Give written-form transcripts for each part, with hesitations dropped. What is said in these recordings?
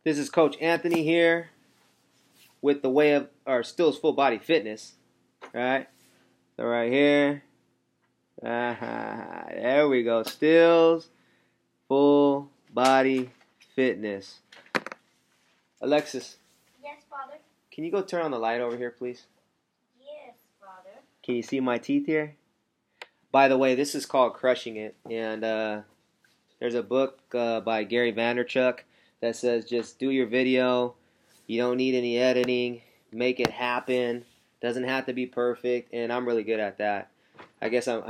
This is Coach Anthony here with the way of our Stills Full Body Fitness. Right? So right here. There we go. Stills Full Body Fitness. Alexis. Yes, Father. Can you go turn on the light over here, please? Yes, Father. Can you see my teeth here? By the way, this is called Crushing It. And there's a book by Gary Vaynerchuk that says just do your video. You don't need any editing. Make it happen. Doesn't have to be perfect. And I'm really good at that. I guess I'm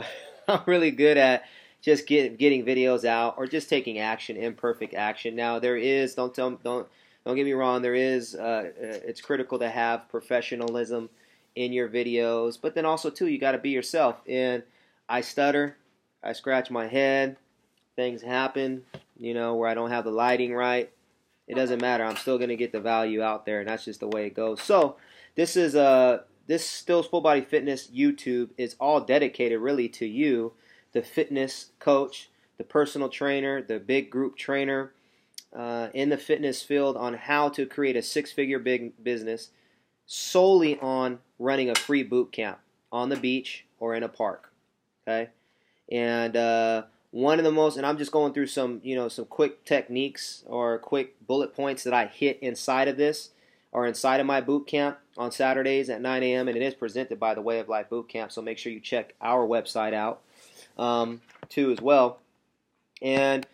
really good at just getting videos out or just taking action, imperfect action. Now there is don't get me wrong. There is it's critical to have professionalism in your videos, but then also too you got to be yourself. And I stutter, I scratch my head, things happen, where I don't have the lighting right. It doesn't matter. I'm still going to get the value out there, and that's just the way it goes. So this is this Stills Full Body Fitness YouTube is all dedicated really to you, the fitness coach, the personal trainer, the big group trainer in the fitness field on how to create a six-figure big business solely on running a free boot camp on the beach or in a park. Okay, and one of the most, and I'm just going through some quick techniques or quick bullet points that I hit inside of this or inside of my boot camp on Saturdays at 9 a.m. and it is presented by the Way of Life Boot Camp. So make sure you check our website out too as well. And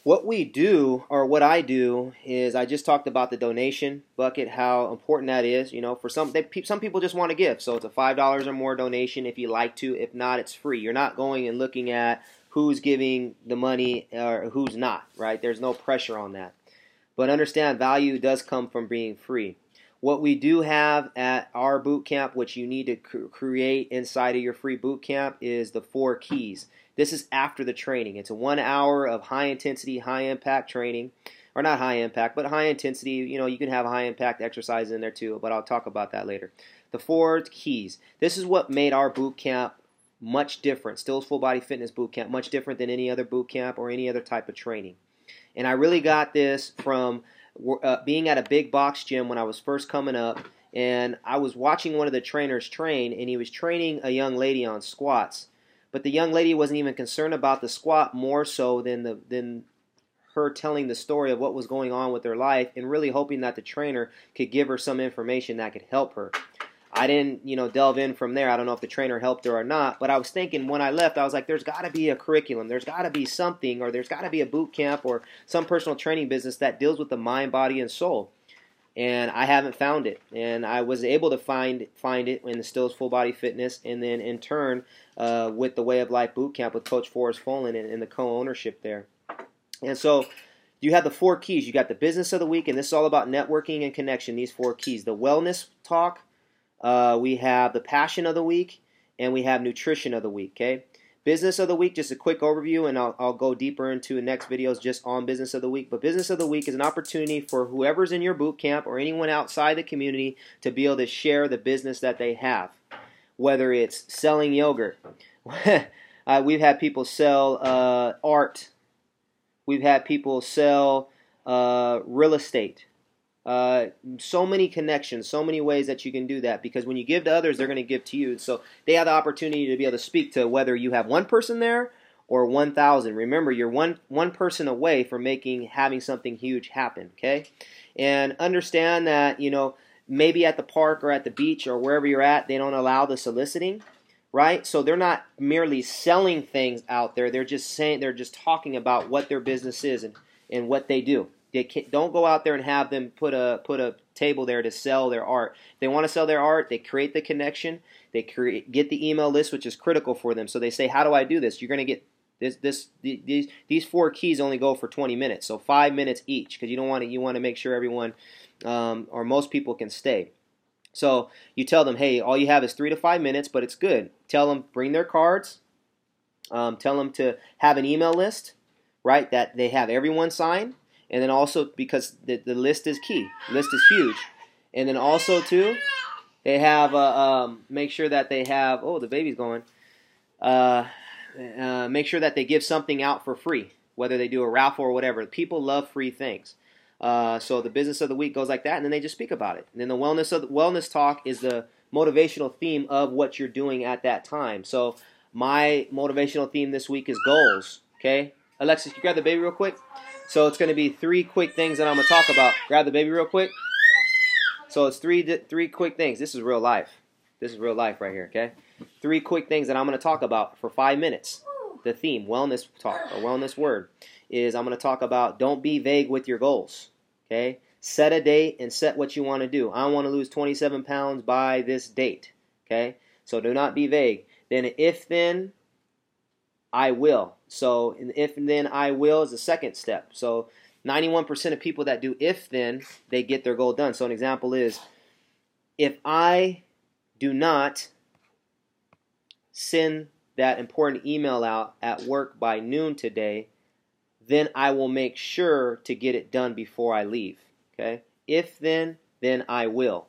what we do, or what I do, is I just talked about the donation bucket, how important that is. For some people just want to give, so it's a $5 or more donation if you like to. If not, it's free. You're not going and looking at who's giving the money or who's not, right? There's no pressure on that. But understand, value does come from being free. What we do have at our boot camp, which you need to create inside of your free boot camp, is the 4 keys. This is after the training. It's a 1 hour of high intensity, high impact training. Or not high impact, but high intensity. You can have high impact exercise in there too, but I'll talk about that later. The 4 keys. This is what made our boot camp much different. Stills Full Body Fitness Boot Camp, much different than any other boot camp or any other type of training. And I really got this from being at a big box gym when I was first coming up, and I was watching one of the trainers train, and he was training a young lady on squats. But the young lady wasn't even concerned about the squat more so than her telling the story of what was going on with her life and really hoping that the trainer could give her some information that could help her. I didn't, delve in from there. I don't know if the trainer helped her or not, but I was thinking when I left, I was like, there's got to be a curriculum. There's got to be something, or there's got to be a boot camp or some personal training business that deals with the mind, body, and soul. And I haven't found it. And I was able to find it in the Stills Full Body Fitness, and then in turn with the Way of Life Boot Camp with Coach Forrest Folan and the co-ownership there. And so you have the 4 keys. You got the business of the week, and this is all about networking and connection, these 4 keys. The wellness talk. We have the passion of the week, and we have nutrition of the week, okay? Business of the week, just a quick overview, and I'll go deeper into the next videos just on business of the week. But business of the week is an opportunity for whoever's in your boot camp or anyone outside the community to be able to share the business that they have, whether it's selling yogurt. We've had people sell art. We've had people sell real estate. So many connections, so many ways that you can do that, because when you give to others, they're going to give to you. So they have the opportunity to be able to speak to whether you have one person there or 1,000. Remember, you're one person away from having something huge happen, okay? And understand that, maybe at the park or at the beach or wherever you're at, they don't allow the soliciting, right? So they're not merely selling things out there. They're just talking about what their business is and what they do. Don't go out there and have them put a table there to sell their art. They want to sell their art. They create the connection. They get the email list, which is critical for them. So they say, "How do I do this?" You're going to get these 4 keys only go for 20 minutes, so 5 minutes each, because you want to make sure everyone or most people can stay. So you tell them, "Hey, all you have is 3 to 5 minutes, but it's good." Tell them bring their cards. Tell them to have an email list, right? That they have everyone sign. And then also, because the list is key, list is huge. And then also too, they have make sure that they have. Oh, the baby's going. Make sure that they give something out for free, whether they do a raffle or whatever. People love free things. So the business of the week goes like that, and then they just speak about it. And then the wellness talk is the motivational theme of what you're doing at that time. So my motivational theme this week is goals. Okay, Alexis, can you grab the baby real quick? So it's going to be 3 quick things that I'm going to talk about. Grab the baby real quick. So it's three quick things. This is real life. This is real life right here. Okay, 3 quick things that I'm going to talk about for 5 minutes. The theme, wellness talk or wellness word, is I'm going to talk about don't be vague with your goals. Okay, set a date and set what you want to do. I want to lose 27 pounds by this date. Okay, so do not be vague. Then if then I will. So if then I will is the second step. So 91% of people that do if then, they get their goal done. So an example is, if I do not send that important email out at work by noon today, then I will make sure to get it done before I leave. Okay? If then I will.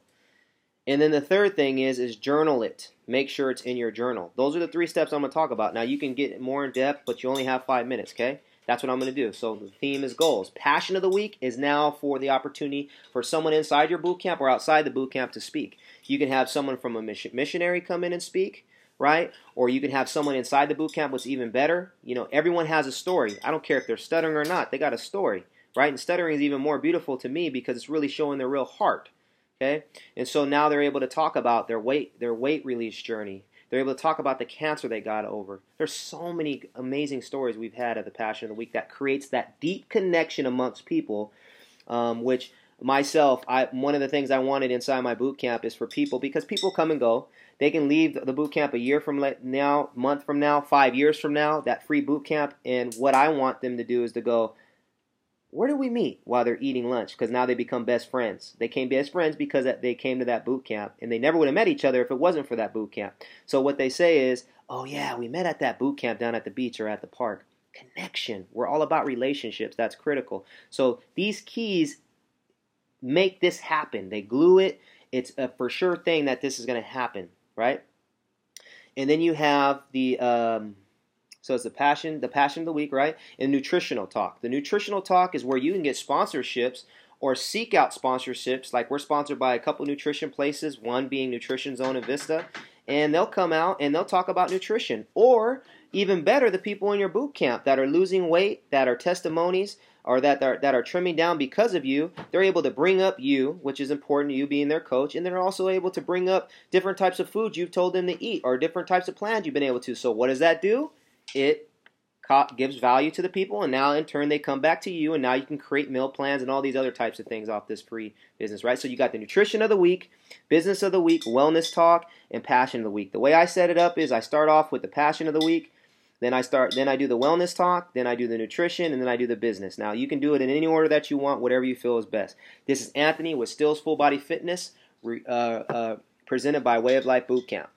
And then the third thing is journal it. Make sure it's in your journal. Those are the 3 steps I'm going to talk about. Now you can get more in depth, but you only have 5 minutes, okay? That's what I'm going to do. So the theme is goals. Passion of the week is now for the opportunity for someone inside your boot camp or outside the boot camp to speak. You can have someone from a missionary come in and speak, right? Or you can have someone inside the boot camp. What's even better, everyone has a story. I don't care if they're stuttering or not. They got a story, right? And stuttering is even more beautiful to me because it's really showing their real heart. Okay, and so now they're able to talk about their weight release journey. They're able to talk about the cancer they got over. There's so many amazing stories we've had at the Passion of the Week that creates that deep connection amongst people, which myself, one of the things I wanted inside my boot camp is for people, because people come and go. They can leave the boot camp a year from now, month from now, 5 years from now, that free boot camp, and what I want them to do is to go, where do we meet while they're eating lunch? Because now they become best friends. They came best friends because they came to that boot camp, and they never would have met each other if it wasn't for that boot camp. So what they say is, oh yeah, we met at that boot camp down at the beach or at the park. Connection. We're all about relationships. That's critical. So these keys make this happen. They glue it. It's a for sure thing that this is going to happen, right? And then you have the so it's the passion of the week, right? And nutritional talk. The nutritional talk is where you can get sponsorships or seek out sponsorships. Like we're sponsored by a couple nutrition places, one being Nutrition Zone and Vista. And they'll come out and they'll talk about nutrition. Or even better, the people in your boot camp that are losing weight, that are testimonies, or that are trimming down because of you, they're able to bring up you, which is important, you being their coach, and they're also able to bring up different types of foods you've told them to eat or different types of plans you've been able to. So what does that do? It gives value to the people, and now in turn they come back to you, and now you can create meal plans and all these other types of things off this free business, right? So you got the nutrition of the week, business of the week, wellness talk, and passion of the week. The way I set it up is I start off with the passion of the week, then I do the wellness talk, then I do the nutrition, and then I do the business. Now you can do it in any order that you want, whatever you feel is best. This is Anthony with Stills Full Body Fitness, presented by Way of Life Boot Camp.